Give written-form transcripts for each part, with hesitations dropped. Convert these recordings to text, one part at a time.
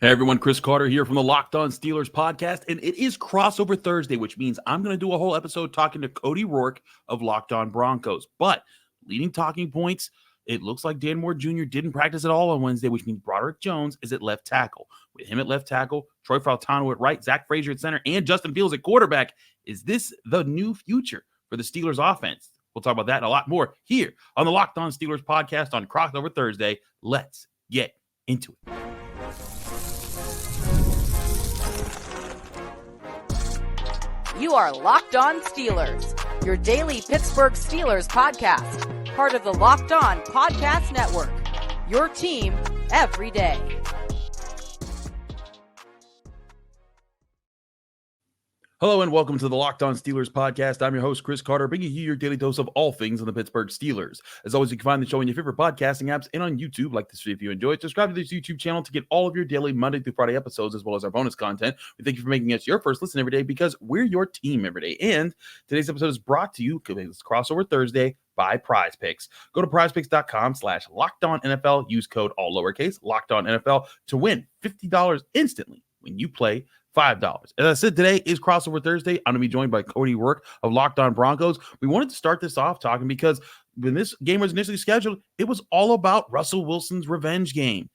Hey everyone, Chris Carter here from the Locked On Steelers podcast, and it is crossover Thursday, which means I'm going to do a whole episode talking to Cody Roark of Locked On Broncos. But leading talking points, it looks like Dan Moore Jr. didn't practice at all on Wednesday, which means Broderick Jones is at left tackle. With him at left tackle, Troy Fautanu at right, Zach Frazier at center, and Justin Fields at quarterback. Is this the new future for the Steelers offense? We'll talk about that and a lot more here on the Locked On Steelers podcast on crossover Thursday. Let's get into it. You are Locked On Steelers, your daily Pittsburgh Steelers podcast, part of the Locked On Podcast Network, your team every day. Hello and welcome to the Locked On Steelers podcast. I'm your host, Chris Carter, bringing you your daily dose of all things on the Pittsburgh Steelers. As always, you can find the show on your favorite podcasting apps and on YouTube. Like this video if you enjoy it. Subscribe to this YouTube channel to get all of your daily Monday through Friday episodes, as well as our bonus content. We thank you for making us your first listen every day because we're your team every day. And today's episode is brought to you, because it's crossover Thursday, by Prize Picks. Go to prizepicks.com/LockedOnNFL. Use code all lowercase LockedOnNFL to win $50 instantly when you play $5. As I said, today is crossover Thursday. I'm going to be joined by Cody Roark of Locked On Broncos. We wanted to start this off talking because when this game was initially scheduled, it was all about Russell Wilson's revenge game.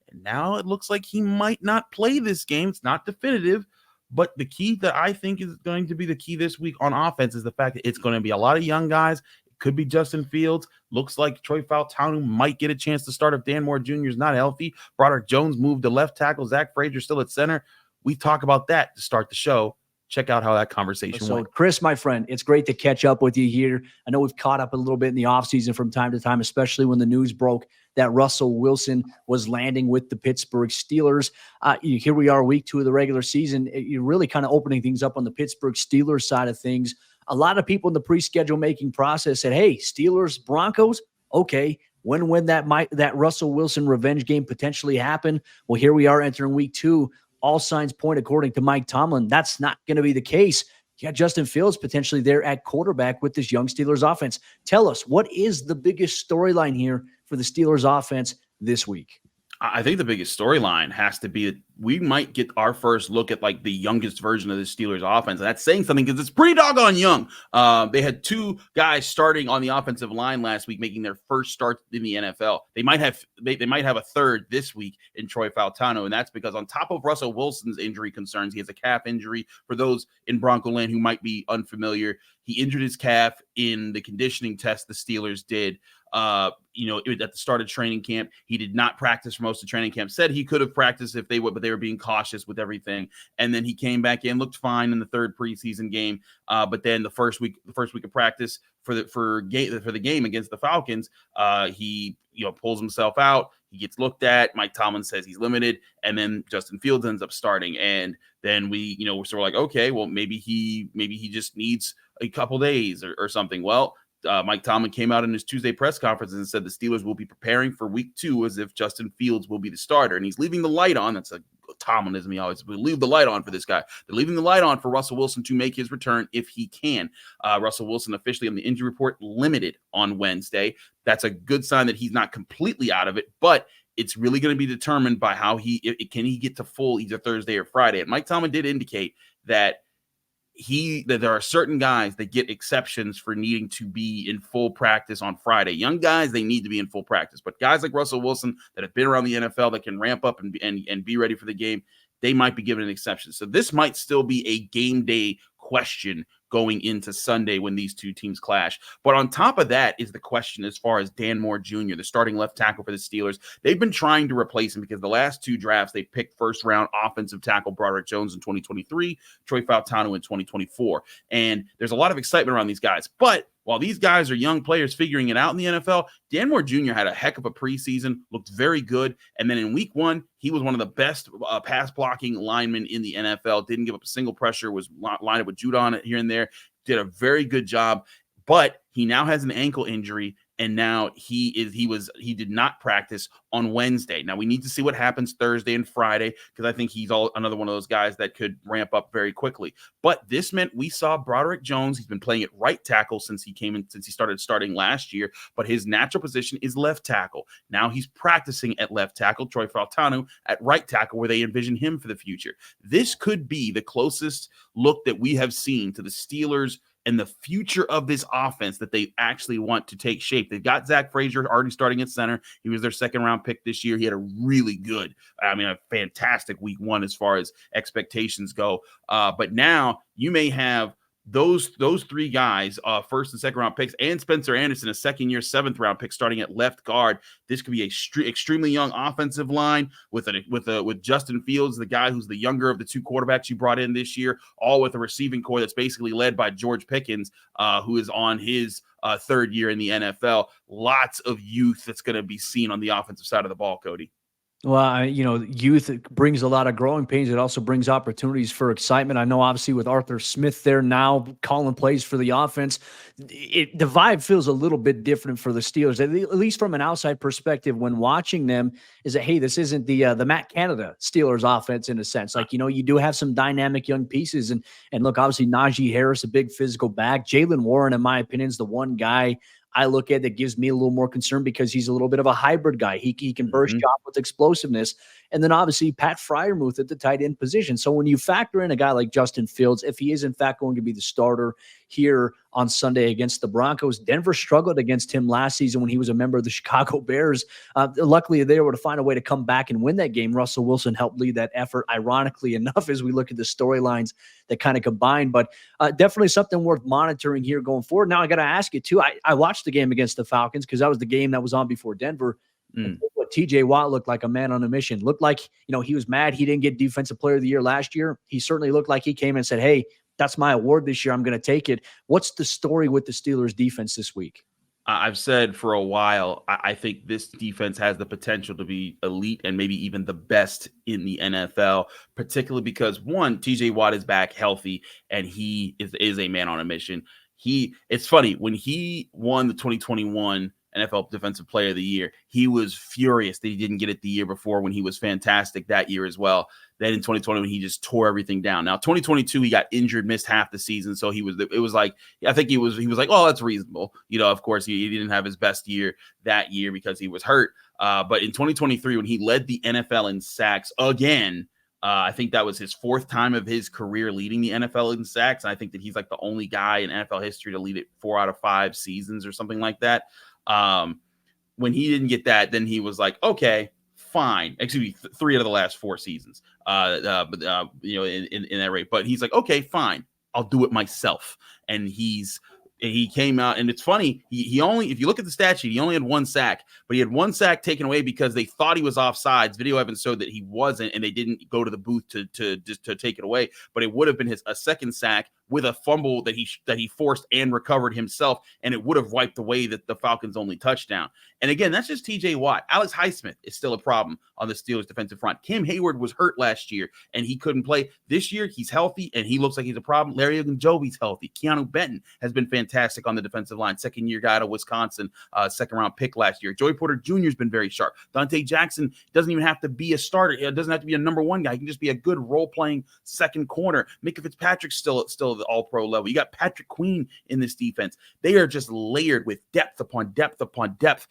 And now it looks like he might not play this game. It's not definitive, but the key that I think is going to be the key this week on offense is the fact that it's going to be a lot of young guys. It could be Justin Fields. Looks like Troy Fautanu might get a chance to start if Dan Moore Jr. is not healthy. Broderick Jones moved to left tackle. Zach Frazier still at center. We talk about that to start the show. Check out how that conversation went. Chris, my friend, it's great to catch up with you here. I know we've caught up a little bit in the offseason from time to time, especially when the news broke that Russell Wilson was landing with the Pittsburgh Steelers. Here we are, week 2 of the regular season. You're really kind of opening things up on the Pittsburgh Steelers side of things. A lot of people in the pre-schedule making process said, hey, Steelers, Broncos, okay. When that Russell Wilson revenge game potentially happen? Well, here we are entering week 2. All signs point, according to Mike Tomlin, that's not going to be the case. You got Justin Fields potentially there at quarterback with this young Steelers offense. Tell us, what is the biggest storyline here for the Steelers offense this week? I think the biggest storyline has to be that we might get our first look at like the youngest version of the Steelers offense. And that's saying something because it's pretty doggone young. They had 2 guys starting on the offensive line last week, making their first start in the NFL. They might have a third this week in Troy Fautanu. And that's because on top of Russell Wilson's injury concerns, he has a calf injury. For those in Bronco land who might be unfamiliar, he injured his calf in the conditioning test the Steelers did. At the start of training camp. He did not practice for most of training camp. Said he could have practiced if they would, but they were being cautious with everything. And then he came back in, looked fine in the third preseason game. But then the first week of practice for the game against the Falcons, he pulls himself out. He gets looked at. Mike Tomlin says he's limited, and then Justin Fields ends up starting. And then we're sort of like, okay, well maybe he just needs a couple days or something. Well. Mike Tomlin came out in his Tuesday press conference and said the Steelers will be preparing for week 2 as if Justin Fields will be the starter. And he's leaving the light on. That's a Tomlinism. He always will leave the light on for this guy. They're leaving the light on for Russell Wilson to make his return if he can. Russell Wilson officially on the injury report limited on Wednesday. That's a good sign that he's not completely out of it, but it's really going to be determined by how can he get to full either Thursday or Friday. And Mike Tomlin did indicate that there are certain guys that get exceptions for needing to be in full practice on Friday. Young guys, they need to be in full practice, but guys like Russell Wilson that have been around the NFL that can ramp up and be ready for the game, they might be given an exception. So this might still be a game day question going into Sunday when these 2 teams clash. But on top of that is the question as far as Dan Moore Jr., the starting left tackle for the Steelers. They've been trying to replace him because the last 2 drafts, they picked first-round offensive tackle Broderick Jones in 2023, Troy Fautanu in 2024. And there's a lot of excitement around these guys. But while these guys are young players figuring it out in the NFL, Dan Moore Jr. had a heck of a preseason, looked very good. And then in week 1, he was one of the best pass-blocking linemen in the NFL. Didn't give up a single pressure, was lined up with Judon here and there. Did a very good job. But he now has an ankle injury, and now he did not practice on Wednesday. Now we need to see what happens Thursday and Friday, because I think he's another one of those guys that could ramp up very quickly. But this meant we saw Broderick Jones. He's been playing at right tackle since he started starting last year, but his natural position is left tackle. Now he's practicing at left tackle. Troy Fautanu at right tackle, where they envision him for the future. This could be the closest look that we have seen to the Steelers and the future of this offense that they actually want to take shape. They've got Zach Frazier already starting at center. He was their second-round pick this year. He had a fantastic week one as far as expectations go. But now you may have those three guys, first and second round picks, and Spencer Anderson, a second-year, seventh-round pick, starting at left guard. This could be a extremely young offensive line with Justin Fields, the guy who's the younger of the two quarterbacks you brought in this year, all with a receiving core that's basically led by George Pickens, who is on his third year in the NFL. Lots of youth that's going to be seen on the offensive side of the ball, Cody. Well, youth brings a lot of growing pains. It also brings opportunities for excitement. I know, obviously, with Arthur Smith there now calling plays for the offense, the vibe feels a little bit different for the Steelers, at least from an outside perspective when watching them, is that, hey, this isn't the Matt Canada Steelers offense in a sense. Like, you do have some dynamic young pieces. And look, obviously, Najee Harris, a big physical back. Jaylen Warren, in my opinion, is the one guy I look at that gives me a little more concern, because he's a little bit of a hybrid guy. He can burst you off with explosiveness. And then obviously Pat Freiermuth at the tight end position. So when you factor in a guy like Justin Fields, if he is in fact going to be the starter here on Sunday against the Broncos, Denver struggled against him last season when he was a member of the Chicago Bears. Luckily, they were able to find a way to come back and win that game. Russell Wilson helped lead that effort, ironically enough, as we look at the storylines that kind of combine. But definitely something worth monitoring here going forward. Now, I got to ask you, too, I watched the game against the Falcons because that was the game that was on before Denver. What TJ Watt looked like, a man on a mission. Looked like, he was mad he didn't get Defensive Player of the Year last year. He certainly looked like he came and said, hey, that's my award this year. I'm going to take it. What's the story with the Steelers defense this week? I've said for a while, I think this defense has the potential to be elite and maybe even the best in the NFL, particularly because, one, TJ Watt is back healthy and he is a man on a mission. It's funny, when he won the 2021 NFL Defensive Player of the Year, he was furious that he didn't get it the year before when he was fantastic that year as well. Then in 2020, when he just tore everything down. Now, 2022, he got injured, missed half the season. So he was like, oh, that's reasonable. Of course, he didn't have his best year that year because he was hurt. But in 2023, when he led the NFL in sacks again, I think that was his fourth time of his career leading the NFL in sacks. And I think that he's like the only guy in NFL history to lead it 4 out of 5 seasons or something like that. When he didn't get that, then he was like, okay, fine. Excuse me, 3 out of the last 4 seasons, in that rate. But he's like, okay, fine, I'll do it myself. And he came out, and it's funny. He only, if you look at the stat sheet, he only had 1 sack, but he had 1 sack taken away because they thought he was offsides. Video evidence showed that he wasn't, and they didn't go to the booth to take it away. But it would have been a second sack with a fumble that he forced and recovered himself, and it would have wiped away the Falcons' only touchdown. And again, that's just TJ Watt. Alex Highsmith is still a problem on the Steelers' defensive front. Cam Hayward was hurt last year, and he couldn't play. This year, he's healthy, and he looks like he's a problem. Larry Ogunjobi's healthy. Keanu Benton has been fantastic on the defensive line. Second-year guy out of Wisconsin, second-round pick last year. Joey Porter Jr. has been very sharp. Dante Jackson doesn't even have to be a starter. It doesn't have to be a number 1 guy. He can just be a good role-playing second corner. Micah Fitzpatrick's still the all-pro level. You got Patrick Queen in this defense. They are just layered with depth upon depth upon depth.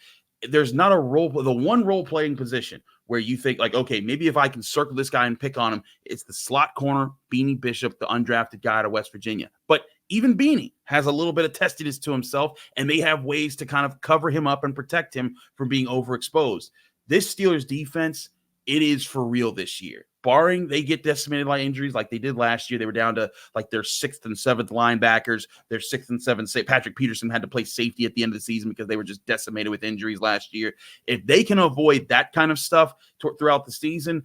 There's not the one role-playing position where you think like, okay, maybe if I can circle this guy and pick on him, it's the slot corner, Beanie Bishop, the undrafted guy out of West Virginia. But even Beanie has a little bit of testiness to himself, and they have ways to kind of cover him up and protect him from being overexposed. This Steelers defense, it is for real this year. Barring they get decimated by injuries like they did last year. They were down to like their 6th and 7th linebackers, their 6th and 7th. Patrick Peterson had to play safety at the end of the season because they were just decimated with injuries last year. If they can avoid that kind of stuff throughout the season,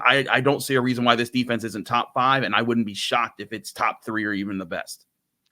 I don't see a reason why this defense isn't top 5, and I wouldn't be shocked if it's top 3 or even the best.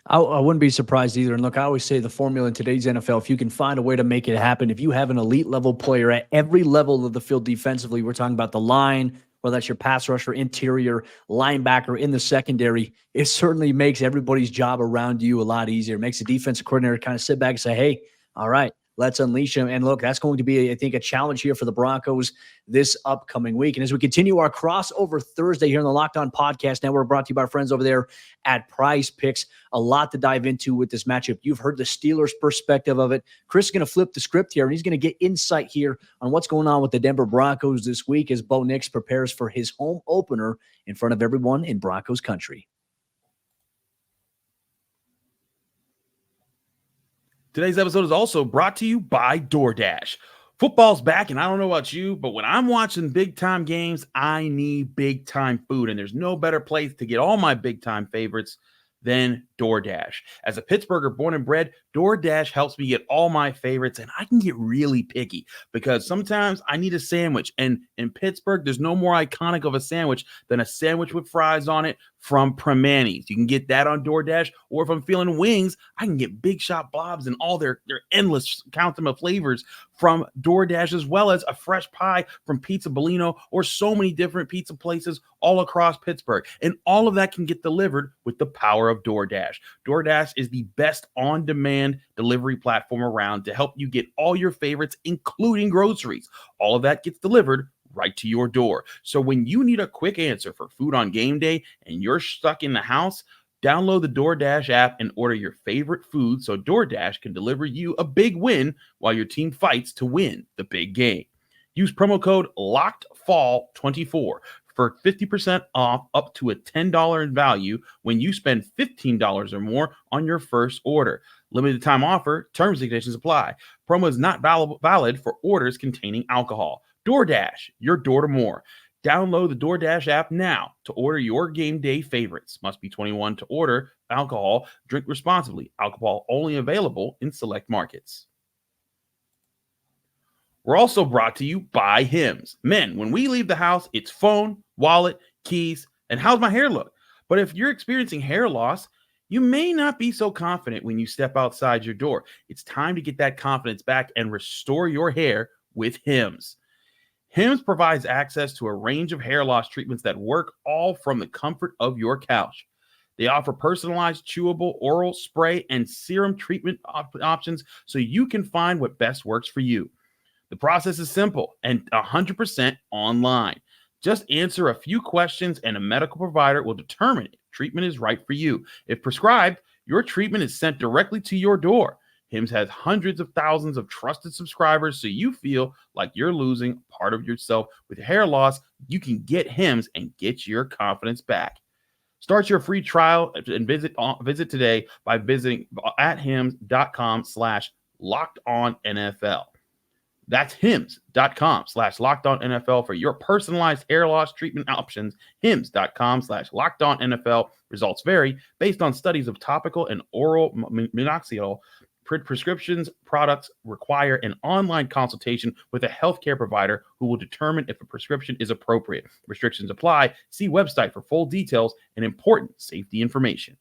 I wouldn't be surprised either. And look, I always say the formula in today's NFL, if you can find a way to make it happen, if you have an elite level player at every level of the field defensively, we're talking about the line, whether that's your pass rusher, interior, linebacker, in the secondary, it certainly makes everybody's job around you a lot easier. It makes the defensive coordinator kind of sit back and say, hey, all right, Let's unleash him. And look, that's going to be, I think, a challenge here for the Broncos this upcoming week. And as we continue our crossover Thursday here on the Locked On Podcast Network, brought to you by our friends over there at Prize Picks, a lot to dive into with this matchup. You've heard the Steelers' perspective of it. Chris is going to flip the script here, and he's going to get insight here on what's going on with the Denver Broncos this week as Bo Nix prepares for his home opener in front of everyone in Broncos country. Today's episode is also brought to you by DoorDash. Football's back, and I don't know about you, but when I'm watching big-time games, I need big-time food, and there's no better place to get all my big-time favorites than DoorDash. As a Pittsburgher born and bred, DoorDash helps me get all my favorites, and I can get really picky because sometimes I need a sandwich, and in Pittsburgh, there's no more iconic of a sandwich than a sandwich with fries on it from Primanti's. You can get that on DoorDash, or if I'm feeling wings, I can get Big Shot Blobs and all their endless count of flavors from DoorDash, as well as a fresh pie from Pizza Bellino, or so many different pizza places all across Pittsburgh. And all of that can get delivered with the power of DoorDash. DoorDash is the best on-demand delivery platform around to help you get all your favorites, including groceries. All of that gets delivered right to your door. So when you need a quick answer for food on game day and you're stuck in the house, download the DoorDash app and order your favorite food so DoorDash can deliver you a big win while your team fights to win the big game. Use promo code LOCKEDFALL24 for 50% off up to a $10 in value when you spend $15 or more on your first order. Limited time offer, terms and conditions apply. Promo is not valid for orders containing alcohol. DoorDash, your door to more. Download the DoorDash app now to order your game day favorites. Must be 21 to order alcohol. Drink responsibly. Alcohol only available in select markets. We're also brought to you by Hims. Men, when we leave the house, it's phone, wallet, keys, and how's my hair look? But if you're experiencing hair loss, you may not be so confident when you step outside your door. It's time to get that confidence back and restore your hair with Hims. Hims provides access to a range of hair loss treatments that work all from the comfort of your couch. They offer personalized, chewable, oral, spray, and serum treatment options so you can find what best works for you. The process is simple and 100% online. Just answer a few questions and a medical provider will determine if treatment is right for you. If prescribed, your treatment is sent directly to your door. Hims has hundreds of thousands of trusted subscribers, so you feel like you're losing part of yourself with hair loss. You can get Hims and get your confidence back. Start your free trial and visit today by visiting at hims.com/lockedonnfl. That's hims.com/lockedonnfl for your personalized hair loss treatment options. Hims.com/lockedonnfl. Results vary based on studies of topical and oral minoxidil. Prescriptions products require an online consultation with a healthcare provider who will determine if a prescription is appropriate. Restrictions apply. See website for full details and important safety information.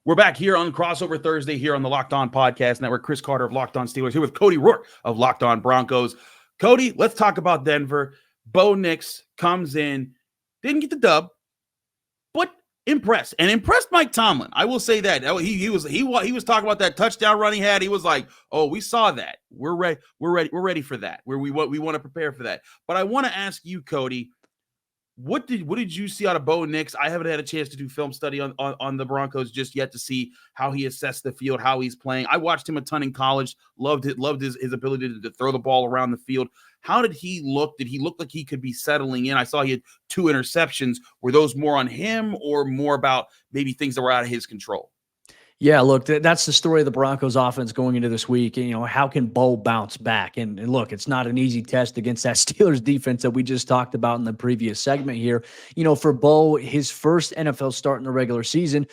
We're back here on Crossover Thursday here on the Locked On Podcast Network. Chris Carter of Locked On Steelers here with Cody Roark of Locked On Broncos. Cody, let's talk about Denver. Bo Nix comes in, didn't get the dub, but impressed Mike Tomlin. I will say that he was talking about that touchdown run he had. He was like, "Oh, we saw that. We're ready for that. We want to prepare for that." But I want to ask you, Cody. What did you see out of Bo Nix? I haven't had a chance to do film study on the Broncos just yet to see how he assessed the field, how he's playing. I watched him a ton in college, loved his ability to throw the ball around the field. How did he look? Did he look like he could be settling in? I saw he had 2 interceptions. Were those more on him or more about maybe things that were out of his control? Yeah, look, that's the story of the Broncos offense going into this week. You know, how can Bo bounce back? And look, it's not an easy test against that Steelers defense that we just talked about in the previous segment here. You know, for Bo, his first NFL start in the regular season,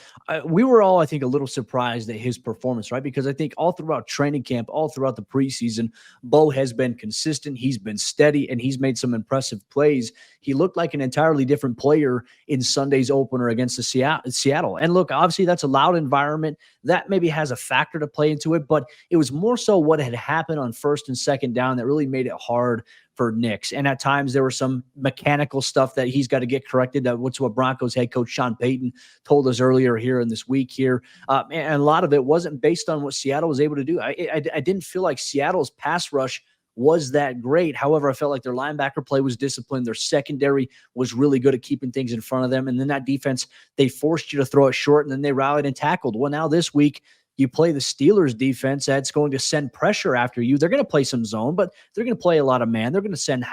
we were all, I think, a little surprised at his performance, right? Because I think all throughout training camp, all throughout the preseason, Bo has been consistent. He's been steady, and he's made some impressive plays. He looked like an entirely different player in Sunday's opener against the Seattle. And look, obviously, that's a loud environment. That maybe has a factor to play into it, but it was more so what had happened on first and second down that really made it hard for Nix. And at times there was some mechanical stuff that he's got to get corrected. That's what Broncos head coach Sean Payton told us earlier here in this week here. And a lot of it wasn't based on what Seattle was able to do. I didn't feel like Seattle's pass rush was that great. However, I felt like their linebacker play was disciplined. Their secondary was really good at keeping things in front of them. And then that defense, they forced you to throw it short, and then they rallied and tackled. Well, now this week, you play the Steelers defense that's going to send pressure after you. They're going to play some zone, but they're going to play a lot of man. They're going to send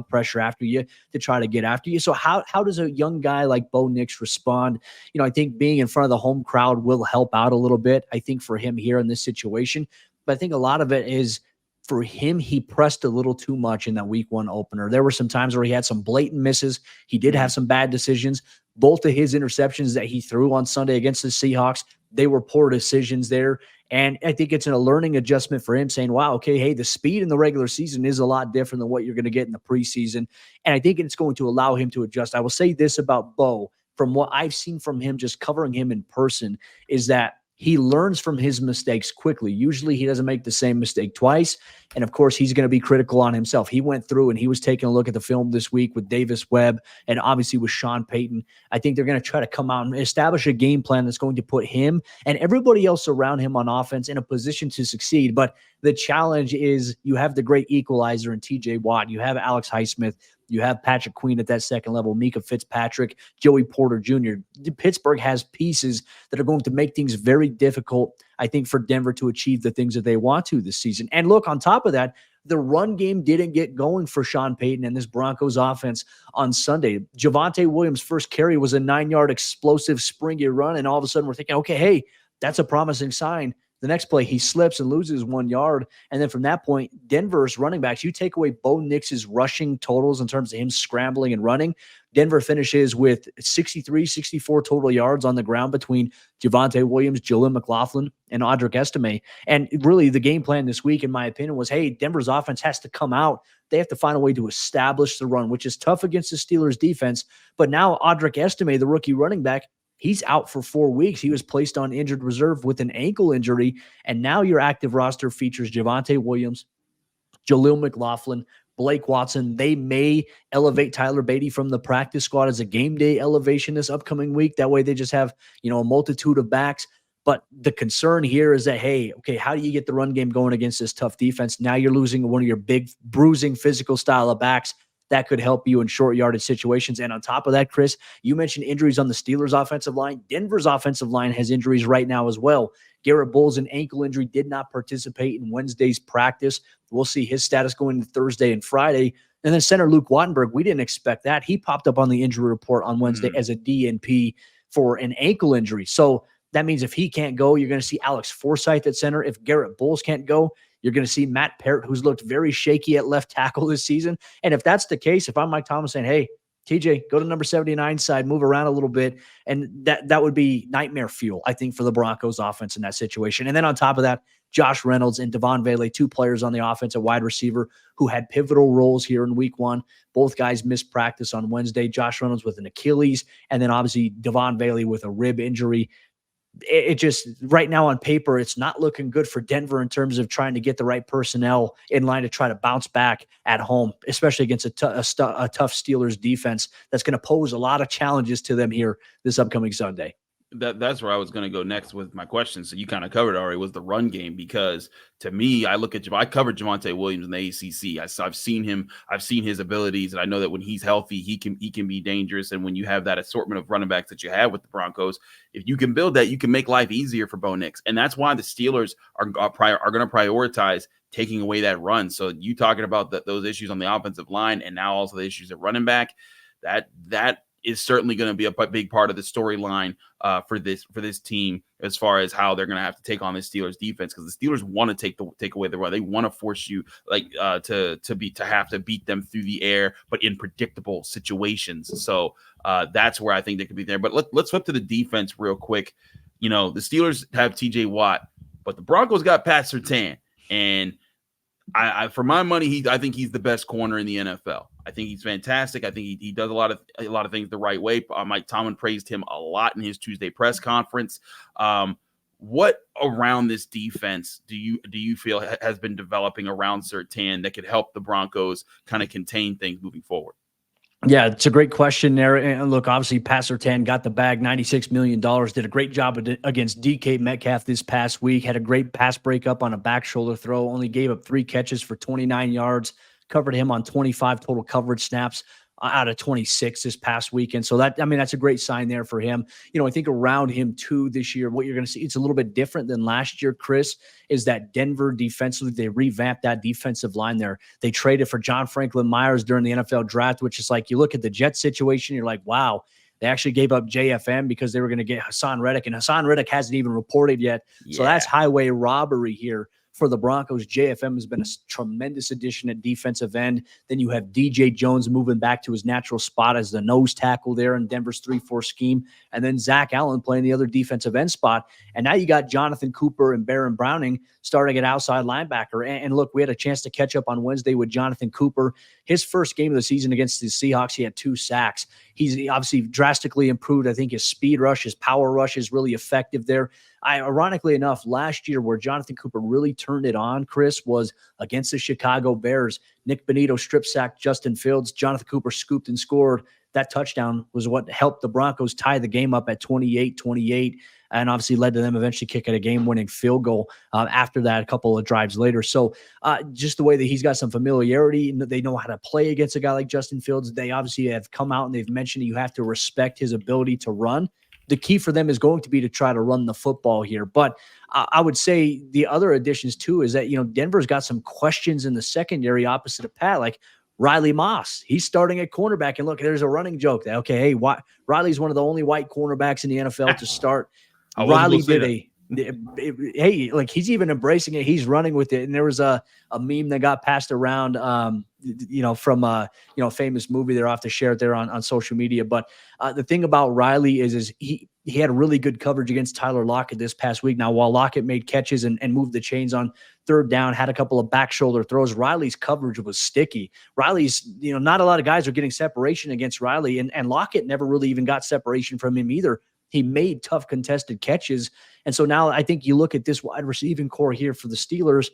pressure after you to try to get after you. So how does a young guy like Bo Nix respond? I think being in front of the home crowd will help out a little bit, I think, for him here in this situation. But I think a lot of it is for him, he pressed a little too much in that week 1 opener. There were some times where he had some blatant misses. He did have some bad decisions. Both of his interceptions that he threw on Sunday against the Seahawks, they were poor decisions there. And I think it's a learning adjustment for him saying, wow, okay, hey, the speed in the regular season is a lot different than what you're going to get in the preseason. And I think it's going to allow him to adjust. I will say this about Bo, from what I've seen from him, just covering him in person, is that he learns from his mistakes quickly. Usually he doesn't make the same mistake twice. And of course, he's going to be critical on himself. He went through and he was taking a look at the film this week with Davis Webb and obviously with Sean Payton. I think they're going to try to come out and establish a game plan that's going to put him and everybody else around him on offense in a position to succeed. But the challenge is you have the great equalizer in TJ Watt. You have Alex Highsmith. You have Patrick Queen at that second level, Mika Fitzpatrick, Joey Porter Jr. Pittsburgh has pieces that are going to make things very difficult, I think, for Denver to achieve the things that they want to this season. And look, on top of that, the run game didn't get going for Sean Payton and this Broncos offense on Sunday. Javonte Williams' first carry was a 9-yard explosive springy run, and all of a sudden we're thinking, okay, hey, that's a promising sign. The next play, he slips and loses 1 yard. And then from that point, Denver's running backs, you take away Bo Nix's rushing totals in terms of him scrambling and running, Denver finishes with 63, 64 total yards on the ground between Javonte Williams, Jaleel McLaughlin, and Audric Estime. And really the game plan this week, in my opinion, was, hey, Denver's offense has to come out. They have to find a way to establish the run, which is tough against the Steelers defense. But now Audric Estime, the rookie running back, he's out for 4 weeks. He was placed on injured reserve with an ankle injury. And now your active roster features Javonte Williams, Jaleel McLaughlin, Blake Watson. They may elevate Tyler Beatty from the practice squad as a game day elevation this upcoming week. That way they just have, a multitude of backs. But the concern here is that, hey, okay, how do you get the run game going against this tough defense? Now you're losing one of your big bruising physical style of backs that could help you in short yardage situations. And on top of that, Chris, you mentioned injuries on the Steelers' offensive line. Denver's offensive line has injuries right now as well. Garrett Bowles, an ankle injury, did not participate in Wednesday's practice. We'll see his status going into Thursday and Friday. And then center Luke Wattenberg, we didn't expect that. He popped up on the injury report on Wednesday as a DNP for an ankle injury. So that means if he can't go, you're going to see Alex Forsythe at center. If Garrett Bowles can't go, you're going to see Matt Parrott, who's looked very shaky at left tackle this season. And if that's the case, if I'm Mike Thomas saying, hey, TJ, go to number 79 side, move around a little bit, and that would be nightmare fuel, I think, for the Broncos offense in that situation. And then on top of that, Josh Reynolds and Devon Vele, two players on the offense, a wide receiver who had pivotal roles here in week one. Both guys missed practice on Wednesday. Josh Reynolds with an Achilles, and then obviously Devon Vele with a rib injury. It just, right now on paper, it's not looking good for Denver in terms of trying to get the right personnel in line to try to bounce back at home, especially against a tough Steelers defense that's going to pose a lot of challenges to them here this upcoming Sunday. That's where I was going to go next with my question. So you kind of covered already, was the run game, because to me, I covered Javonte Williams in the ACC. I've seen him. I've seen his abilities, and I know that when he's healthy, he can be dangerous. And when you have that assortment of running backs that you have with the Broncos, if you can build that, you can make life easier for Bo Nix. And that's why the Steelers are going to prioritize taking away that run. So you talking about those issues on the offensive line, and now also the issues at running back, that is certainly going to be a big part of the storyline for this team, as far as how they're going to have to take on the Steelers defense, because the Steelers want to take away the run. They want to force you to have to beat them through the air, but in predictable situations. So that's where I think they could be there. But let's flip to the defense real quick. The Steelers have TJ Watt, but the Broncos got Pat Surtain, and I for my money, I think he's the best corner in the NFL. I think he's fantastic. I think he does a lot of things the right way. Mike Tomlin praised him a lot in his Tuesday press conference. what around this defense do you feel has been developing around Surtain that could help the Broncos kind of contain things moving forward? Yeah, it's a great question there. And look, obviously, Pat Surtain got the bag, $96 million, did a great job against DK Metcalf this past week, had a great pass breakup on a back shoulder throw, only gave up 3 catches for 29 yards, covered him on 25 total coverage snaps out of 26 this past weekend. So that's a great sign there for him. I think around him too this year, what you're going to see, it's a little bit different than last year, Chris, is that Denver defensively, they revamped that defensive line there. They traded for John Franklin Myers during the NFL draft, which is like, you look at the Jets situation, you're like, wow, they actually gave up JFM because they were going to get Hassan Reddick, and Hassan Reddick hasn't even reported yet. Yeah. So that's highway robbery here for the Broncos. JFM has been a tremendous addition at defensive end. Then you have DJ Jones moving back to his natural spot as the nose tackle there in Denver's 3-4 scheme. And then Zach Allen playing the other defensive end spot. And now you got Jonathan Cooper and Baron Browning starting at outside linebacker. And look, we had a chance to catch up on Wednesday with Jonathan Cooper. His first game of the season against the Seahawks, he had 2 sacks. He's obviously drastically improved. I think his speed rush, his power rush is really effective there. Ironically enough, last year where Jonathan Cooper really turned it on, Chris, was against the Chicago Bears. Nick Bonito strip sacked Justin Fields. Jonathan Cooper scooped and scored. That touchdown was what helped the Broncos tie the game up at 28-28, and obviously led to them eventually kicking a game-winning field goal after that a couple of drives later. So just the way that he's got some familiarity, they know how to play against a guy like Justin Fields. They obviously have come out and they've mentioned that you have to respect his ability to run. The key for them is going to be to try to run the football here. But I would say the other additions too is that, Denver's got some questions in the secondary opposite of Pat, like Riley Moss. He's starting at cornerback. And look, there's a running joke that, okay, hey, Riley's one of the only white cornerbacks in the NFL to start. Riley did hey, like he's even embracing it. He's running with it. And there was a meme that got passed around, from a famous movie. They're off to share it there on social media. But the thing about Riley is he had really good coverage against Tyler Lockett this past week. Now, while Lockett made catches and moved the chains on third down, had a couple of back shoulder throws, Riley's coverage was sticky. Riley's, not a lot of guys are getting separation against Riley, and Lockett never really even got separation from him either. He made tough contested catches. And so now I think you look at this wide receiving core here for the Steelers.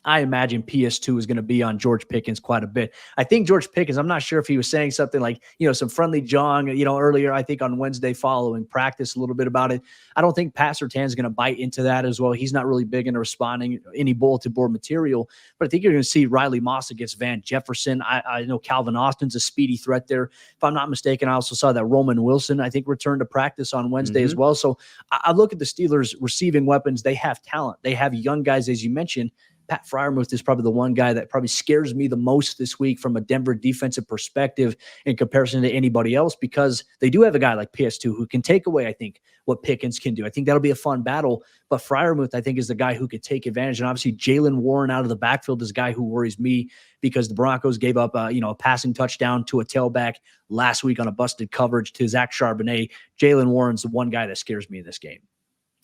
I imagine PS2 is going to be on George Pickens quite a bit. I think George Pickens, I'm not sure if he was saying something like, some friendly jong, earlier, I think on Wednesday following practice a little bit about it. I don't think Pat Surtain is going to bite into that as well. He's not really big into responding any bulletin board material, but I think you're going to see Riley Moss against Van Jefferson. I know Calvin Austin's a speedy threat there. If I'm not mistaken, I also saw that Roman Wilson, I think, returned to practice on Wednesday as well. So I look at the Steelers receiving weapons. They have talent. They have young guys, as you mentioned. Pat Freiermuth is probably the one guy that probably scares me the most this week from a Denver defensive perspective in comparison to anybody else, because they do have a guy like PS2 who can take away, I think, what Pickens can do. I think that'll be a fun battle, but Freiermuth, I think, is the guy who could take advantage. And obviously Jaylen Warren out of the backfield is a guy who worries me because the Broncos gave up a passing touchdown to a tailback last week on a busted coverage to Zach Charbonnet. Jaylen Warren's the one guy that scares me in this game.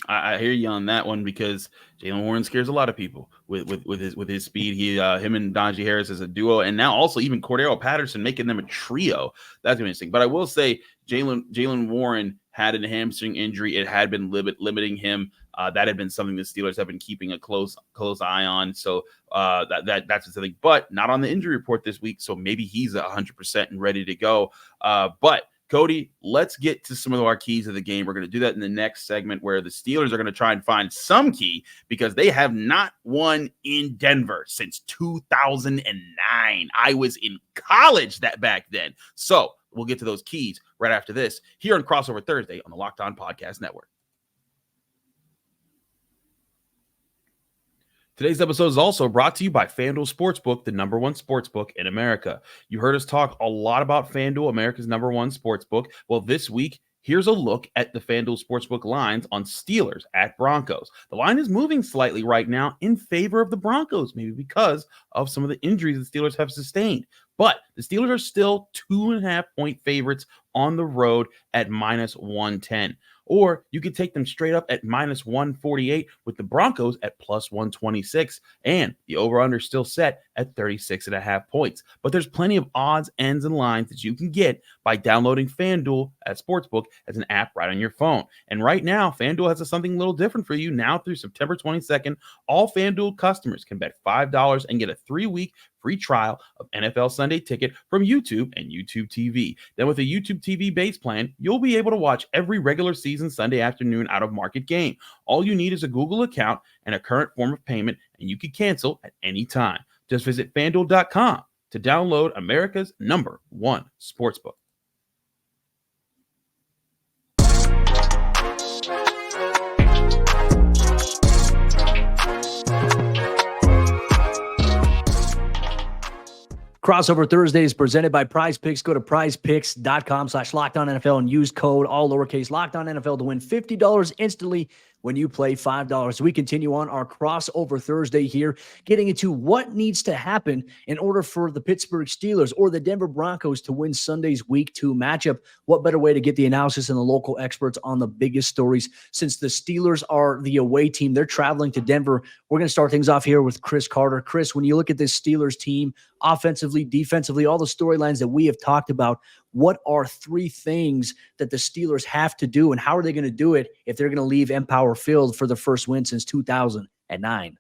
I hear you on that one because Jaylen Warren scares a lot of people with his speed. Him and Najee Harris as a duo, and now also even Cordero Patterson making them a trio. That's interesting. But I will say Jaylen Warren had a hamstring injury. It had been limiting him. That had been something the Steelers have been keeping a close eye on. So that's something, but not on the injury report this week. So maybe he's 100% and ready to go. But Cody, let's get to some of our keys of the game. We're going to do that in the next segment where the Steelers are going to try and find some key because they have not won in Denver since 2009. I was in college back then. So we'll get to those keys right after this here on Crossover Thursday on the Locked On Podcast Network. Today's episode is also brought to you by FanDuel Sportsbook, the #1 sportsbook in America. You heard us talk a lot about FanDuel, America's #1 sportsbook. Well, this week, here's a look at the FanDuel Sportsbook lines on Steelers at Broncos. The line is moving slightly right now in favor of the Broncos, maybe because of some of the injuries the Steelers have sustained. But the Steelers are still 2.5-point favorites on the road at -110. Or you could take them straight up at -148 with the Broncos at +126. And the over-under still set at 36.5 points. But there's plenty of odds, ends, and lines that you can get by downloading FanDuel at Sportsbook as an app right on your phone. And right now, FanDuel has something a little different for you. Now through September 22nd, all FanDuel customers can bet $5 and get a 3-week free trial of NFL Sunday Ticket from YouTube and YouTube TV. Then with a YouTube TV base plan, you'll be able to watch every regular season Sunday afternoon out-of-market game. All you need is a Google account and a current form of payment, and you can cancel at any time. Just visit FanDuel.com to download America's #1 sportsbook. Crossover Thursday is presented by Prize Picks. Go to prizepicks.com/LockedOnNFL and use code all lowercase LockedOnNFL to win $50 instantly when you play $5. We continue on our Crossover Thursday here, getting into what needs to happen in order for the Pittsburgh Steelers or the Denver Broncos to win Sunday's Week 2 matchup. What better way to get the analysis and the local experts on the biggest stories? Since the Steelers are the away team, they're traveling to Denver. We're going to start things off here with Chris Carter. Chris, when you look at this Steelers team, offensively, defensively, all the storylines that we have talked about, what are 3 things that the Steelers have to do, and how are they going to do it if they're going to leave Empower Field for the first win since 2009?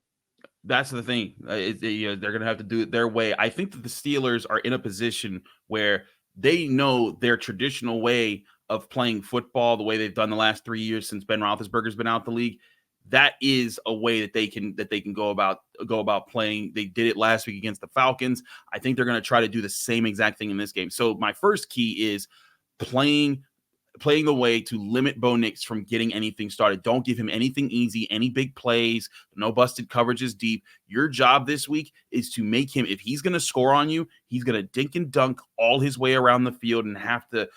That's the thing. They're going to have to do it their way. I think that the Steelers are in a position where they know their traditional way of playing football, the way they've done the last 3 years since Ben Roethlisberger's been out the league. That is a way that they can go about playing. They did it last week against the Falcons. I think they're going to try to do the same exact thing in this game. So my first key is playing the way to limit Bo Nix from getting anything started. Don't give him anything easy, any big plays, no busted coverages deep. Your job this week is to make him, if he's going to score on you, he's going to dink and dunk all his way around the field and have to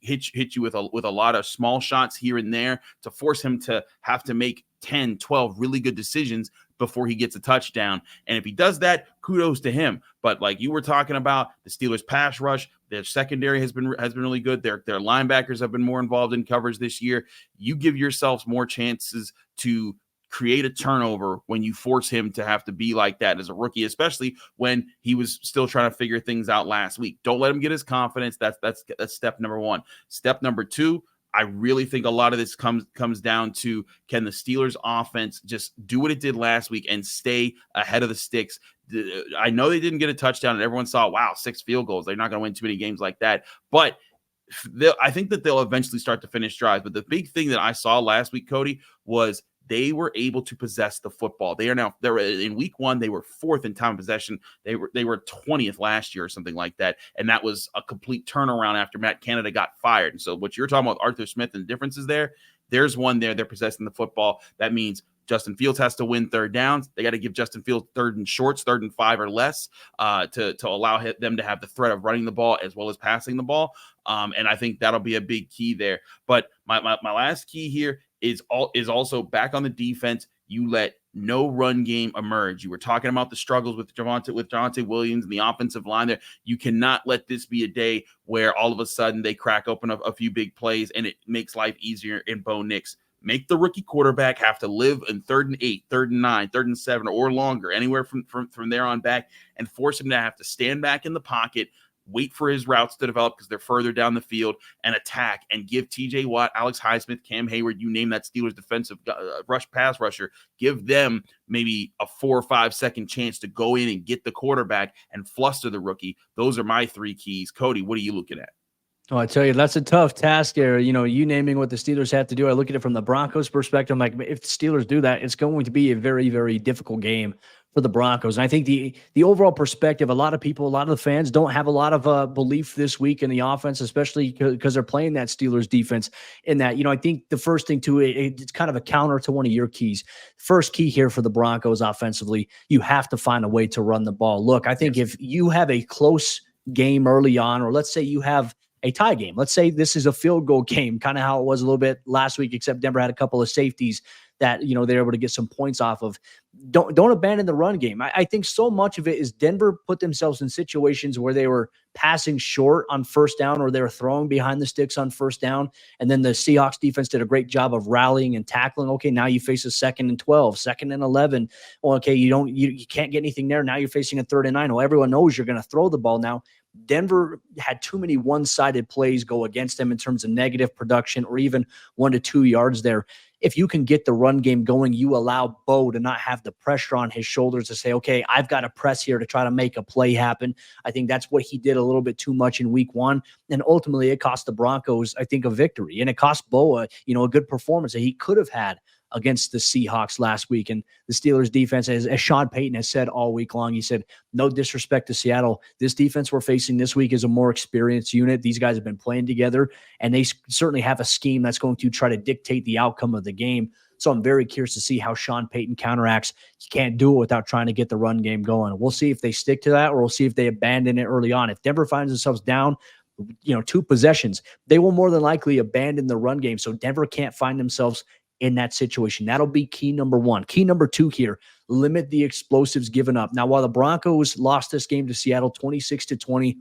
hit you with a lot of small shots here and there to force him to have to make 10, 12 really good decisions before he gets a touchdown. And if he does that, kudos to him. But like you were talking about, the Steelers pass rush, their secondary has been really good. Their linebackers have been more involved in coverage this year. You give yourselves more chances to create a turnover when you force him to have to be like that as a rookie, especially when he was still trying to figure things out last week. Don't let him get his confidence. That's step number 1. Step number 2, I really think a lot of this comes down to, can the Steelers offense just do what it did last week and stay ahead of the sticks? I know they didn't get a touchdown and everyone saw, wow, 6 field goals. They're not going to win too many games like that. But I think that they'll eventually start to finish drives. But the big thing that I saw last week, Cody, was they were able to possess the football. They're in week 1, they were 4th in time possession. They were 20th last year or something like that. And that was a complete turnaround after Matt Canada got fired. And so what you're talking about, Arthur Smith, and the differences there's one there. They're possessing the football. That means Justin Fields has to win 3rd downs. They got to give Justin Fields 3rd and shorts, 3rd and 5 or less, to allow them to have the threat of running the ball as well as passing the ball. And I think that'll be a big key there. But my last key here is also back on the defense. You let no run game emerge. You were talking about the struggles with Javonte Williams and the offensive line there. You cannot let this be a day where all of a sudden they crack open a few big plays and it makes life easier in Bo Nix. Make the rookie quarterback have to live in 3rd and 8, 3rd and 9, 3rd and 7, or longer, anywhere from there on back, and force him to have to stand back in the pocket, wait for his routes to develop because they're further down the field, and attack, and give TJ Watt, Alex Highsmith, Cam Hayward, you name that Steelers defensive pass rusher, give them maybe a 4 or 5 second chance to go in and get the quarterback and fluster the rookie. Those are my 3 keys. Cody, what are you looking at? Oh, I tell you, that's a tough task there. You naming what the Steelers have to do. I look at it from the Broncos perspective. I'm like, if the Steelers do that, it's going to be a very, very difficult game for the Broncos. And I think the overall perspective, a lot of the fans don't have a lot of belief this week in the offense, especially because they're playing that Steelers defense. In that, I think the first thing too, it's kind of a counter to one of your keys. First key here for the Broncos offensively, you have to find a way to run the ball. Look, I think if you have a close game early on, or let's say you have a tie game. Let's say this is a field goal game, kind of how it was a little bit last week, except Denver had a couple of safeties. that, they're able to get some points off of. Don't abandon the run game. I think so much of it is Denver put themselves in situations where they were passing short on first down, or they were throwing behind the sticks on first down. And then the Seahawks defense did a great job of rallying and tackling. Okay, now you face a 2nd and 12, 2nd and 11. Well, okay, you can't get anything there. Now you're facing a 3rd and 9. Well, everyone knows you're going to throw the ball now. Denver had too many one-sided plays go against them in terms of negative production, or even 1 to 2 yards there. If you can get the run game going, you allow Bo to not have the pressure on his shoulders to say, okay, I've got to press here to try to make a play happen. I think that's what he did a little bit too much in week 1. And ultimately it cost the Broncos, I think, a victory. And it cost Bo a good performance that he could have had against the Seahawks last week. And the Steelers defense, as Sean Payton has said all week long, he said, no disrespect to Seattle, this defense we're facing this week is a more experienced unit. These guys have been playing together, and they certainly have a scheme that's going to try to dictate the outcome of the game. So I'm very curious to see how Sean Payton counteracts. You can't do it without trying to get the run game going. We'll see if they stick to that, or we'll see if they abandon it early on. If Denver finds themselves down, 2 possessions, they will more than likely abandon the run game. So Denver can't find themselves in that situation. That'll be key number 1. Key number 2 here, limit the explosives given up. Now, while the Broncos lost this game to Seattle 26-20,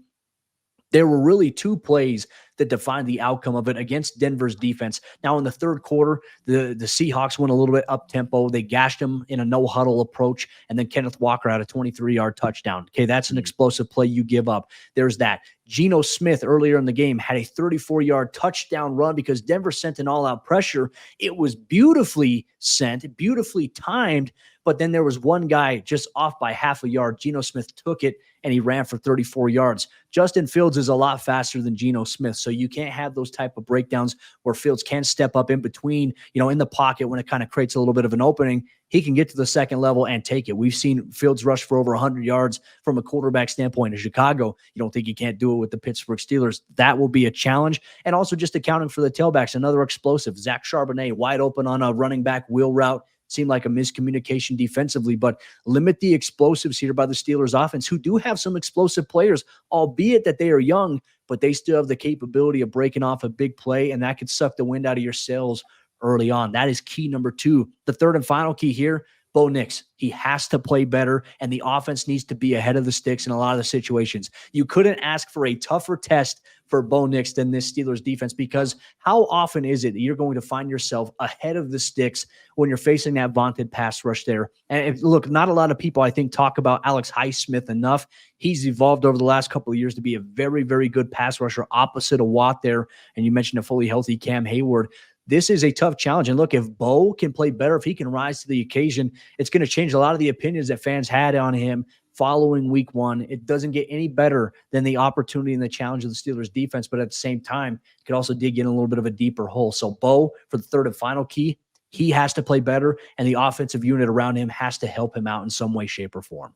there were really 2 plays that defined the outcome of it against Denver's defense. Now, in the third quarter, the Seahawks went a little bit up-tempo. They gashed them in a no-huddle approach, and then Kenneth Walker had a 23-yard touchdown. Okay, that's an explosive play you give up. There's that. Geno Smith earlier in the game had a 34-yard touchdown run because Denver sent an all-out pressure. It was beautifully sent, beautifully timed, but then there was one guy just off by half a yard. Geno Smith took it, and he ran for 34 yards. Justin Fields is a lot faster than Geno Smith, so you can't have those type of breakdowns where Fields can step up in between, in the pocket when it kind of creates a little bit of an opening. He can get to the second level and take it. We've seen Fields rush for over 100 yards from a quarterback standpoint in Chicago. You don't think he can't do it with the Pittsburgh Steelers. That will be a challenge. And also just accounting for the tailbacks, another explosive. Zach Charbonnet wide open on a running back wheel route. Seemed like a miscommunication defensively, but limit the explosives here by the Steelers offense, who do have some explosive players, albeit that they are young, but they still have the capability of breaking off a big play, and that could suck the wind out of your sails early on. That is key number 2. The third and final key here, Bo Nix. He has to play better, and the offense needs to be ahead of the sticks in a lot of the situations. You couldn't ask for a tougher test for Bo Nix than this Steelers defense, because how often is it that you're going to find yourself ahead of the sticks when you're facing that vaunted pass rush there? And look, not a lot of people, I think, talk about Alex Highsmith enough. He's evolved over the last couple of years to be a very, very good pass rusher opposite of Watt there. And you mentioned a fully healthy Cam Hayward. This is a tough challenge. And look, if Bo can play better, if he can rise to the occasion, it's going to change a lot of the opinions that fans had on him following week 1. It doesn't get any better than the opportunity and the challenge of the Steelers defense, but at the same time, it could also dig in a little bit of a deeper hole. So Bo, for the third and final key, he has to play better, and the offensive unit around him has to help him out in some way, shape, or form.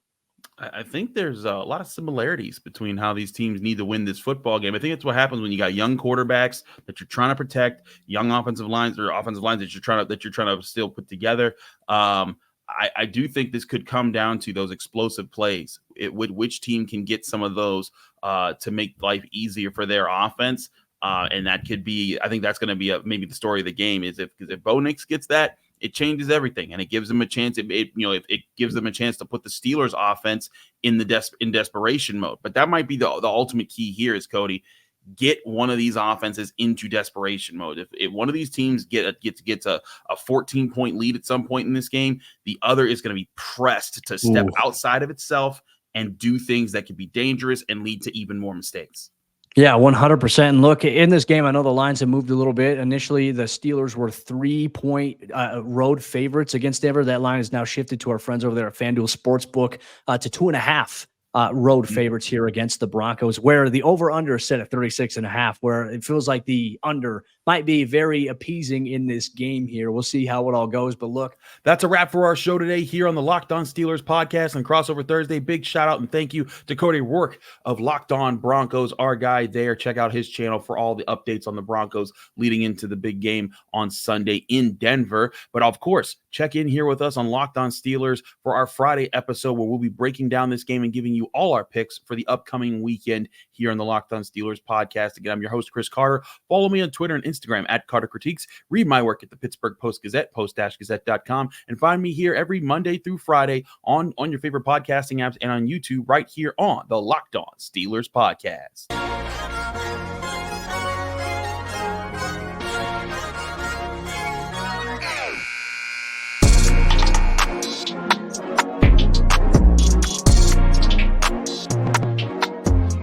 I think there's a lot of similarities between how these teams need to win this football game. I think it's what happens when you got young quarterbacks that you're trying to protect, young offensive lines that you're trying to still put together. I do think this could come down to those explosive plays. Which team can get some of those to make life easier for their offense, and that could be. I think that's going to be maybe the story of the game. Is if Bo Nix gets that, it changes everything, and it gives them a chance. It gives them a chance to put the Steelers offense in desperation mode. But that might be the ultimate key here is, Cody, get one of these offenses into desperation mode. If one of these teams gets a 14-point lead at some point in this game, the other is going to be pressed to step outside of itself and do things that could be dangerous and lead to even more mistakes. Yeah, 100%. And look, in this game, I know the lines have moved a little bit. Initially, the Steelers were 3-point road favorites against Denver. That line is now shifted to our friends over there at FanDuel Sportsbook to 2.5 road favorites here against the Broncos, where the over-under is set at 36.5, where it feels like the under might be very appeasing in this game here. We'll see how it all goes. But look, that's a wrap for our show today here on the Locked On Steelers podcast and Crossover Thursday. Big shout out and thank you to Cody Roark of Locked On Broncos, our guy there. Check out his channel for all the updates on the Broncos leading into the big game on Sunday in Denver. But of course, check in here with us on Locked On Steelers for our Friday episode, where we'll be breaking down this game and giving you all our picks for the upcoming weekend here on the Locked On Steelers podcast. Again, I'm your host, Chris Carter. Follow me on Twitter and Instagram Instagram at Carter Critiques. Read my work at the Pittsburgh Post-Gazette, post-gazette.com, and find me here every Monday through Friday on your favorite podcasting apps and on YouTube right here on the Locked On Steelers podcast.